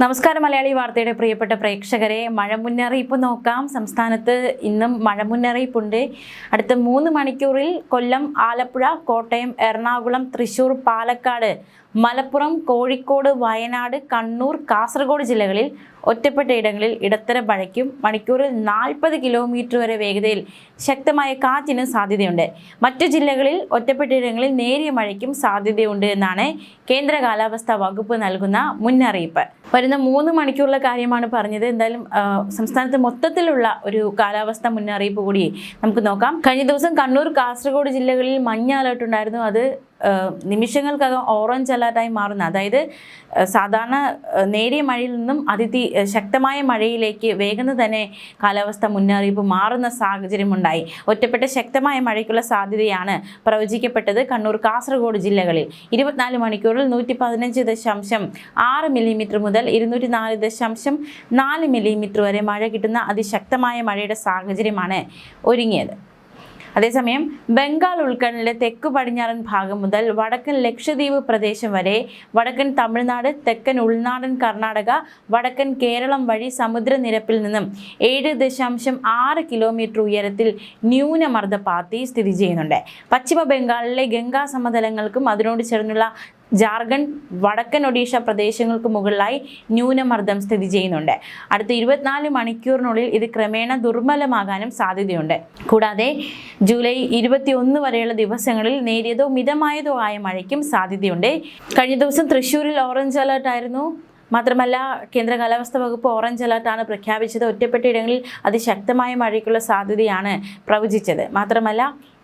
നമസ്കാരം മലയാളി വാർത്തയുടെ പ്രിയപ്പെട്ട പ്രേക്ഷകരെ, മഴ മുന്നറിയിപ്പ് നോക്കാം. സംസ്ഥാനത്ത് ഇന്നും മഴ മുന്നറിയിപ്പുണ്ട്. അടുത്ത 3 മണിക്കൂറിൽ കൊല്ലം, ആലപ്പുഴ, കോട്ടയം, എറണാകുളം, തൃശൂർ, പാലക്കാട്, മലപ്പുറം, കോഴിക്കോട്, വയനാട്, കണ്ണൂർ, കാസർഗോഡ് ജില്ലകളിൽ ഒറ്റപ്പെട്ട ഇടങ്ങളിൽ ഇടത്തരം മഴയ്ക്കും മണിക്കൂറിൽ 40 കിലോമീറ്റർ വരെ വേഗതയിൽ ശക്തമായ കാറ്റിനും സാധ്യതയുണ്ട്. മറ്റു ജില്ലകളിൽ ഒറ്റപ്പെട്ട ഇടങ്ങളിൽ നേരിയ മഴയ്ക്കും സാധ്യതയുണ്ട് എന്നാണ് കേന്ദ്ര കാലാവസ്ഥാ വകുപ്പ് നൽകുന്ന മുന്നറിയിപ്പ്. വരുന്ന 3 മണിക്കൂറിലെ കാര്യമാണ് പറഞ്ഞത്. എന്തായാലും സംസ്ഥാനത്ത് മൊത്തത്തിലുള്ള ഒരു കാലാവസ്ഥാ മുന്നറിയിപ്പ് കൂടി നമുക്ക് നോക്കാം. കഴിഞ്ഞ ദിവസം കണ്ണൂർ, കാസർഗോഡ് ജില്ലകളിൽ മഞ്ഞ അലേർട്ട് ഉണ്ടായിരുന്നു. അത് നിമിഷങ്ങൾക്കകം ഓറഞ്ച് അലേർട്ടായി മാറുന്ന, അതായത് സാധാരണ നേരിയ മഴയിൽ നിന്നും ശക്തമായ മഴയിലേക്ക് വേഗം തന്നെ കാലാവസ്ഥ മുന്നറിയിപ്പ് മാറുന്ന സാഹചര്യമുണ്ടായി. ഒറ്റപ്പെട്ട ശക്തമായ മഴയ്ക്കുള്ള സാധ്യതയാണ് പ്രവചിക്കപ്പെട്ടത്. കണ്ണൂർ, കാസർഗോഡ് ജില്ലകളിൽ 24 മണിക്കൂറിൽ 115.6 മില്ലിമീറ്റർ മുതൽ 204.4 മില്ലിമീറ്റർ വരെ മഴ കിട്ടുന്ന അതിശക്തമായ മഴയുടെ സാഹചര്യമാണ് ഒരുങ്ങിയത്. അതേസമയം ബംഗാൾ ഉൾക്കടലിലെ തെക്ക് പടിഞ്ഞാറൻ ഭാഗം മുതൽ വടക്കൻ ലക്ഷദ്വീപ് പ്രദേശം വരെ, വടക്കൻ തമിഴ്നാട്, തെക്കൻ ഉൾനാടൻ കർണാടക, വടക്കൻ കേരളം വഴി സമുദ്രനിരപ്പിൽ നിന്നും 7.6 കിലോമീറ്റർ ഉയരത്തിൽ ന്യൂനമർദ്ദപാത്തി സ്ഥിതി ചെയ്യുന്നുണ്ട്. പശ്ചിമ ബംഗാളിലെ ഗംഗാ സമതലങ്ങൾക്കും അതിനോട് ചേർന്നുള്ള ജാർഖണ്ഡ്, വടക്കൻ ഒഡീഷ പ്രദേശങ്ങൾക്ക് മുകളിലായി ന്യൂനമർദ്ദം സ്ഥിതി ചെയ്യുന്നുണ്ട്. അടുത്ത 24 മണിക്കൂറിനുള്ളിൽ ഇത് ക്രമേണ ദുർബലമാകാനും സാധ്യതയുണ്ട്. കൂടാതെ ജൂലൈ 21 വരെയുള്ള ദിവസങ്ങളിൽ നേരിയതോ മിതമായതോ ആയ മഴയ്ക്കും സാധ്യതയുണ്ട്. കഴിഞ്ഞ ദിവസം തൃശ്ശൂരിൽ ഓറഞ്ച് അലേർട്ട് ആയിരുന്നു. മാത്രമല്ല, കേന്ദ്ര കാലാവസ്ഥാ വകുപ്പ് ഓറഞ്ച് അലേർട്ടാണ് പ്രഖ്യാപിച്ചത്. ഒറ്റപ്പെട്ട ഇടങ്ങളിൽ അതിശക്തമായ മഴയ്ക്കുള്ള സാധ്യതയാണ് പ്രവചിച്ചത്. മാത്രമല്ല,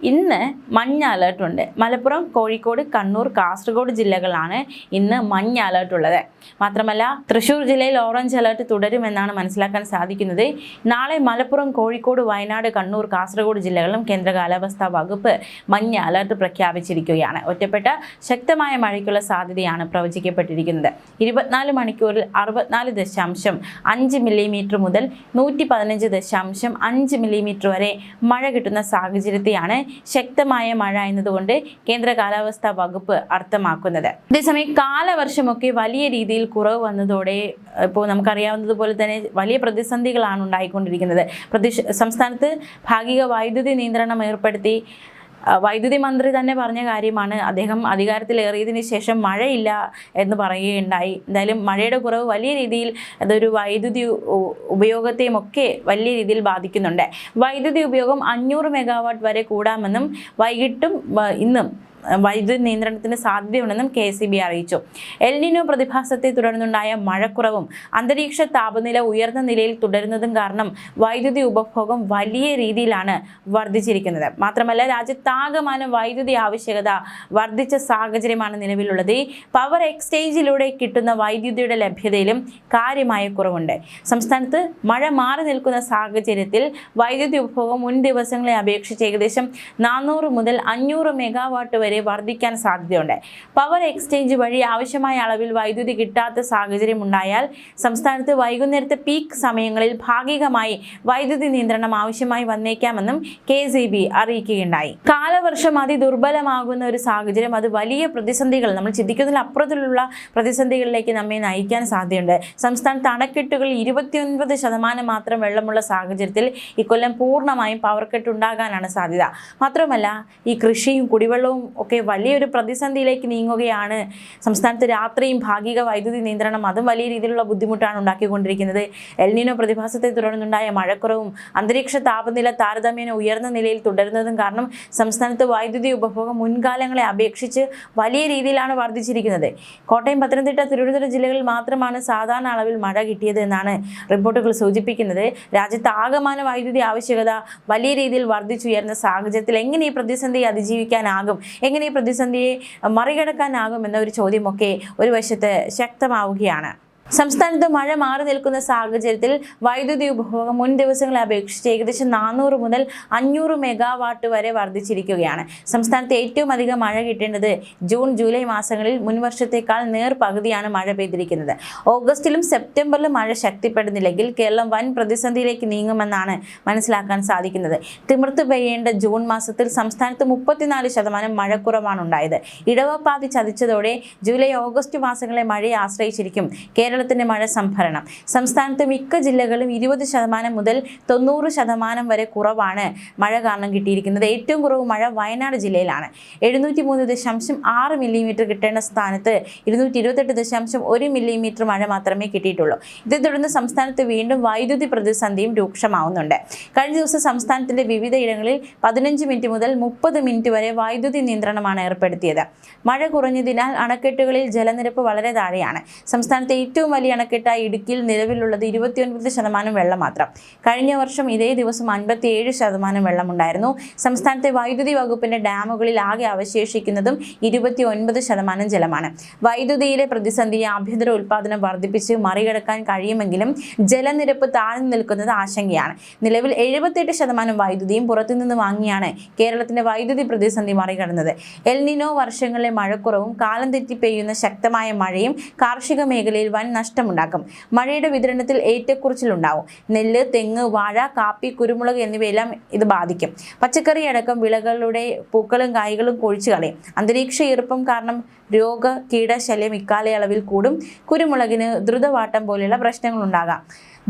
ഇന്ന് മഞ്ഞ അലേർട്ടുണ്ട്. മലപ്പുറം, കോഴിക്കോട്, കണ്ണൂർ, കാസർഗോഡ് ജില്ലകളാണ് ഇന്ന് മഞ്ഞ അലേർട്ടുള്ളത്. മാത്രമല്ല, തൃശ്ശൂർ ജില്ലയിൽ ഓറഞ്ച് അലേർട്ട് തുടരുമെന്നാണ് മനസ്സിലാക്കാൻ സാധിക്കുന്നത്. നാളെ മലപ്പുറം, കോഴിക്കോട്, വയനാട്, കണ്ണൂർ, കാസർഗോഡ് ജില്ലകളിലും കേന്ദ്ര കാലാവസ്ഥാ വകുപ്പ് മഞ്ഞ അലേർട്ട് പ്രഖ്യാപിച്ചിരിക്കുകയാണ്. ഒറ്റപ്പെട്ട ശക്തമായ മഴയ്ക്കുള്ള സാധ്യതയാണ് പ്രവചിക്കപ്പെട്ടിരിക്കുന്നത്. 24 മണിക്കൂറിൽ 64.5 മില്ലിമീറ്റർ മുതൽ 115.5 മില്ലിമീറ്റർ വരെ മഴ കിട്ടുന്ന സാഹചര്യത്തെയാണ് ശക്തമായ മഴ എന്നതുകൊണ്ട് കേന്ദ്ര കാലാവസ്ഥാ വകുപ്പ് അർത്ഥമാക്കുന്നത്. അതേസമയം കാലവർഷമൊക്കെ വലിയ രീതിയിൽ കുറവ് വന്നതോടെ ഇപ്പോൾ നമുക്കറിയാവുന്നതുപോലെ തന്നെ വലിയ പ്രതിസന്ധികളാണ് ഉണ്ടായിക്കൊണ്ടിരിക്കുന്നത്. സംസ്ഥാനത്ത് ഭാഗിക വൈദ്യുതി നിയന്ത്രണം ഏർപ്പെടുത്തി. വൈദ്യുതി മന്ത്രി തന്നെ പറഞ്ഞ കാര്യമാണ്. അദ്ദേഹം അധികാരത്തിലേറിയതിനു ശേഷം മഴയില്ല എന്ന് പറയുകയുണ്ടായി. എന്തായാലും മഴയുടെ കുറവ് വലിയ രീതിയിൽ അതൊരു വൈദ്യുതി ഉപയോഗത്തെയും ഒക്കെ വലിയ രീതിയിൽ ബാധിക്കുന്നുണ്ട്. വൈദ്യുതി ഉപയോഗം 500 മെഗാവാട്ട് വരെ കൂടാമെന്നും വൈകിട്ടും ഇന്നും വൈദ്യുതി നിയന്ത്രണത്തിന് സാധ്യതയുണ്ടെന്നും KEB അറിയിച്ചു. എൽനിനോ പ്രതിഭാസത്തെ തുടർന്നുണ്ടായ മഴക്കുറവും അന്തരീക്ഷ താപനില ഉയർന്ന നിലയിൽ തുടരുന്നതും കാരണം വൈദ്യുതി ഉപഭോഗം വലിയ രീതിയിലാണ് വർദ്ധിച്ചിരിക്കുന്നത്. മാത്രമല്ല, രാജ്യത്താകമാനം വൈദ്യുതി ആവശ്യകത വർദ്ധിച്ച സാഹചര്യമാണ് നിലവിലുള്ളത്. പവർ എക്സ്ചേഞ്ചിലൂടെ കിട്ടുന്ന വൈദ്യുതിയുടെ ലഭ്യതയിലും കാര്യമായ കുറവുണ്ട്. സംസ്ഥാനത്ത് മഴ മാറി നിൽക്കുന്ന സാഹചര്യത്തിൽ വൈദ്യുതി ഉപഭോഗം മുൻ ദിവസങ്ങളെ അപേക്ഷിച്ച് ഏകദേശം 400 മുതൽ 500 മെഗാവാട്ട് വരെ വർദ്ധിക്കാൻ സാധ്യതയുണ്ട്. പവർ എക്സ്ചേഞ്ച് വഴി ആവശ്യമായ അളവിൽ വൈദ്യുതി കിട്ടാത്ത സാഹചര്യം ഉണ്ടായാൽ സംസ്ഥാനത്ത് വൈകുന്നേരത്തെ പീക്ക് സമയങ്ങളിൽ ഭാഗികമായി വൈദ്യുതി നിയന്ത്രണം ആവശ്യമായി വന്നേക്കാമെന്നും KEB അറിയിക്കുകയുണ്ടായി. കാലവർഷം അതിദുർബലമാകുന്ന ഒരു സാഹചര്യം അത് വലിയ പ്രതിസന്ധികൾ, നമ്മൾ ചിന്തിക്കുന്നതിൽ അപ്പുറത്തുള്ള പ്രതിസന്ധികളിലേക്ക് നമ്മെ നയിക്കാൻ സാധ്യതയുണ്ട്. സംസ്ഥാനത്ത് അണക്കെട്ടുകളിൽ 29% മാത്രം വെള്ളമുള്ള സാഹചര്യത്തിൽ ഇക്കൊല്ലം പൂർണ്ണമായും പവർ കട്ട് ഉണ്ടാകാനാണ് സാധ്യത. മാത്രമല്ല, ഈ കൃഷിയും കുടിവെള്ളവും ഒക്കെ വലിയൊരു പ്രതിസന്ധിയിലേക്ക് നീങ്ങുകയാണ്. സംസ്ഥാനത്ത് രാത്രിയും ഭാഗിക വൈദ്യുതി നിയന്ത്രണം അതും വലിയ രീതിയിലുള്ള ബുദ്ധിമുട്ടാണ് ഉണ്ടാക്കിക്കൊണ്ടിരിക്കുന്നത്. എൽനിനോ പ്രതിഭാസത്തെ തുടർന്നുണ്ടായ മഴക്കുറവും അന്തരീക്ഷ താപനില താരതമ്യേന ഉയർന്ന നിലയിൽ തുടരുന്നതും കാരണം സംസ്ഥാനത്ത് വൈദ്യുതി ഉപഭോഗം മുൻകാലങ്ങളെ അപേക്ഷിച്ച് വലിയ രീതിയിലാണ് വർദ്ധിച്ചിരിക്കുന്നത്. കോട്ടയം, പത്തനംതിട്ട, തിരുവനന്തപുരം ജില്ലകളിൽ മാത്രമാണ് സാധാരണ അളവിൽ മഴ കിട്ടിയത് എന്നാണ് റിപ്പോർട്ടുകൾ സൂചിപ്പിക്കുന്നത്. രാജ്യത്ത് ആകമാന വൈദ്യുതി ആവശ്യകത വലിയ രീതിയിൽ വർദ്ധിച്ചുയർന്ന സാഹചര്യത്തിൽ എങ്ങനെ ഈ പ്രതിസന്ധിയെ അതിജീവിക്കാനാകും, എങ്ങനെ ഈ പ്രതിസന്ധിയെ മറികടക്കാനാകുമെന്ന ഒരു ചോദ്യമൊക്കെ ഒരു വശത്ത് ശക്തമാവുകയാണ്. സംസ്ഥാനത്ത് മഴ മാറി നിൽക്കുന്ന സാഹചര്യത്തിൽ വൈദ്യുതി ഉപഭോഗം മുൻ ദിവസങ്ങളെ അപേക്ഷിച്ച് ഏകദേശം 400 മുതൽ 500 മെഗാവാട്ട് വരെ വർദ്ധിച്ചിരിക്കുകയാണ്. സംസ്ഥാനത്ത് ഏറ്റവും അധികം മഴ കിട്ടേണ്ടത് ജൂൺ, ജൂലൈ മാസങ്ങളിൽ മുൻവർഷത്തേക്കാൾ നേർപകുതിയാണ് മഴ പെയ്തിരിക്കുന്നത്. ഓഗസ്റ്റിലും സെപ്റ്റംബറിലും മഴ ശക്തിപ്പെടുന്നില്ലെങ്കിൽ കേരളം വൻ പ്രതിസന്ധിയിലേക്ക് നീങ്ങുമെന്നാണ് മനസ്സിലാക്കാൻ സാധിക്കുന്നത്. തിമിർത്ത് പെയ്യേണ്ട ജൂൺ മാസത്തിൽ സംസ്ഥാനത്ത് 34% മഴക്കുറവാണ് ഉണ്ടായത്. ഇടവപ്പാതി ചതിച്ചതോടെ ജൂലൈ, ഓഗസ്റ്റ് മാസങ്ങളെ മഴയെ ആശ്രയിച്ചിരിക്കും കേരളം കേരളത്തിന്റെ മഴ സംഭരണം. സംസ്ഥാനത്തെ മിക്ക ജില്ലകളും 20% മുതൽ 90% വരെ കുറവാണ് മഴ കാരണം കിട്ടിയിരിക്കുന്നത്. ഏറ്റവും കുറവ് മഴ വയനാട് ജില്ലയിലാണ്. 703.6 മില്ലിമീറ്റർ കിട്ടേണ്ട സ്ഥാനത്ത് 228.1 മില്ലിമീറ്റർ മഴ മാത്രമേ കിട്ടിയിട്ടുള്ളൂ. ഇതേ തുടർന്ന് സംസ്ഥാനത്ത് വീണ്ടും വൈദ്യുതി പ്രതിസന്ധിയും രൂക്ഷമാവുന്നുണ്ട്. കഴിഞ്ഞ ദിവസം സംസ്ഥാനത്തിന്റെ വിവിധ ഇടങ്ങളിൽ 15 മിനിറ്റ് മുതൽ 30 മിനിറ്റ് വരെ വൈദ്യുതി നിയന്ത്രണമാണ് ഏർപ്പെടുത്തിയത്. മഴ കുറഞ്ഞതിനാൽ അണക്കെട്ടുകളിൽ ജലനിരപ്പ് വളരെ താഴെയാണ്. സംസ്ഥാനത്തെ ഏറ്റവും വലിയ അണക്കെട്ടായ ഇടുക്കിയിൽ നിലവിലുള്ളത് 29% വെള്ളം മാത്രം. കഴിഞ്ഞ വർഷം ഇതേ ദിവസം 57% വെള്ളമുണ്ടായിരുന്നു. സംസ്ഥാനത്തെ വൈദ്യുതി വകുപ്പിന്റെ ഡാമുകളിൽ ആകെ അവശേഷിക്കുന്നതും 29% ജലമാണ്. വൈദ്യുതിയിലെ പ്രതിസന്ധിയെ ആഭ്യന്തര ഉൽപ്പാദനം വർദ്ധിപ്പിച്ച് മറികടക്കാൻ കഴിയുമെങ്കിലും ജലനിരപ്പ് താഴ്ന്നു നിൽക്കുന്നത് ആശങ്കയാണ്. നിലവിൽ 78% വൈദ്യുതിയും പുറത്തുനിന്ന് വാങ്ങിയാണ് കേരളത്തിന്റെ വൈദ്യുതി പ്രതിസന്ധി മറികടന്നത്. എൽ നിനോ വർഷങ്ങളിലെ മഴക്കുറവും കാലം തെറ്റി പെയ്യുന്ന ശക്തമായ മഴയും കാർഷിക മേഖലയിൽ വൻ നഷ്ടമുണ്ടാക്കും. മഴയുടെ വിതരണത്തിൽ ഏറ്റക്കുറച്ചിലുണ്ടാവും. നെല്ല്, തെങ്ങ്, വാഴ, കാപ്പി, കുരുമുളക് എന്നിവയെല്ലാം ഇത് ബാധിക്കും. പച്ചക്കറി അടക്കം വിളകളുടെ പൂക്കളും കായ്കളും കൊഴിച്ചു കളയും. അന്തരീക്ഷ ഈർപ്പം കാരണം രോഗ കീടശല്യം ഇക്കാലയളവിൽ കൂടും. കുരുമുളകിന് ദ്രുതവാട്ടം പോലെയുള്ള പ്രശ്നങ്ങൾ ഉണ്ടാകാം.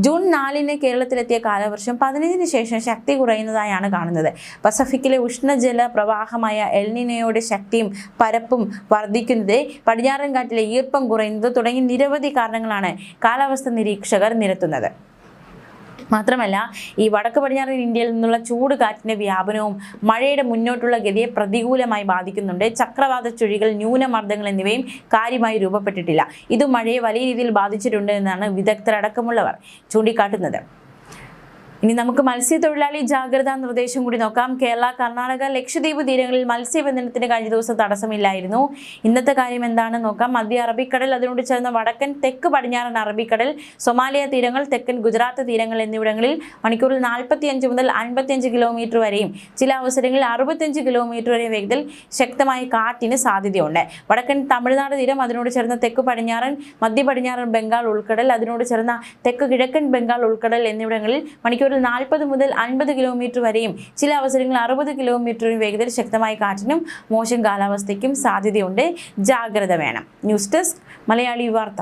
ജൂൺ 4 കേരളത്തിലെത്തിയ കാലവർഷം 15 ശേഷം ശക്തി കുറയുന്നതായാണ് കാണുന്നത്. പസഫിക്കിലെ ഉഷ്ണജല പ്രവാഹമായ എൽ നിനോയുടെ ശക്തിയും പരപ്പും വർദ്ധിക്കുന്നത്, പടിഞ്ഞാറൻ കാറ്റിലെ ഈർപ്പം കുറയുന്നത് തുടങ്ങി നിരവധി കാരണങ്ങളാണ് കാലാവസ്ഥ നിരീക്ഷകർ നിരത്തുന്നത്. മാത്രമല്ല, ഈ വടക്ക് പടിഞ്ഞാറൻ ഇന്ത്യയിൽ നിന്നുള്ള ചൂട് കാറ്റിന്റെ വ്യാപനവും മഴയുടെ മുന്നോട്ടുള്ള ഗതിയെ പ്രതികൂലമായി ബാധിക്കുന്നുണ്ട്. ചക്രവാത ചുഴികൾ, ന്യൂനമർദ്ദങ്ങൾ എന്നിവയും കാര്യമായി രൂപപ്പെട്ടിട്ടില്ല. ഇത് മഴയെ വലിയ രീതിയിൽ ബാധിച്ചിട്ടുണ്ട് എന്നാണ് വിദഗ്ധരടക്കമുള്ളവർ ചൂണ്ടിക്കാട്ടുന്നത്. ഇനി നമുക്ക് മത്സ്യത്തൊഴിലാളി ജാഗ്രതാ നിർദ്ദേശം കൂടി നോക്കാം. കേരള, കർണാടക, ലക്ഷദ്വീപ് തീരങ്ങളിൽ മത്സ്യബന്ധനത്തിന് കഴിഞ്ഞ ദിവസം തടസ്സമില്ലായിരുന്നു. ഇന്നത്തെ കാര്യം എന്താണെന്ന് നോക്കാം. മധ്യ അറബിക്കടൽ, അതിനോട് ചേർന്ന വടക്കൻ തെക്ക് പടിഞ്ഞാറൻ അറബിക്കടൽ, സൊമാലിയ തീരങ്ങൾ, തെക്കൻ ഗുജറാത്ത് തീരങ്ങൾ എന്നിവിടങ്ങളിൽ മണിക്കൂറിൽ 45 മുതൽ 55 കിലോമീറ്റർ വരെയും ചില അവസരങ്ങളിൽ 65 കിലോമീറ്റർ വരെ വേഗത്തിൽ ശക്തമായ കാറ്റിന് സാധ്യതയുണ്ട്. വടക്കൻ തമിഴ്നാട് തീരം, അതിനോട് ചേർന്ന തെക്ക് പടിഞ്ഞാറൻ മധ്യ പടിഞ്ഞാറൻ ബംഗാൾ ഉൾക്കടൽ, അതിനോട് ചേർന്ന തെക്ക് കിഴക്കൻ ബംഗാൾ ഉൾക്കടൽ എന്നിവിടങ്ങളിൽ മണിക്കൂറിൽ 40 മുതൽ 50 കിലോമീറ്റർ വരെയും ചില അവസരങ്ങളിൽ 60 കിലോമീറ്റർ വേഗതയിൽ ശക്തമായ കാറ്റിനും മോശം കാലാവസ്ഥയ്ക്കും സാധ്യതയുണ്ട്. ജാഗ്രത വേണം. ന്യൂസ് ഡെസ്ക്, മലയാളി വാർത്ത.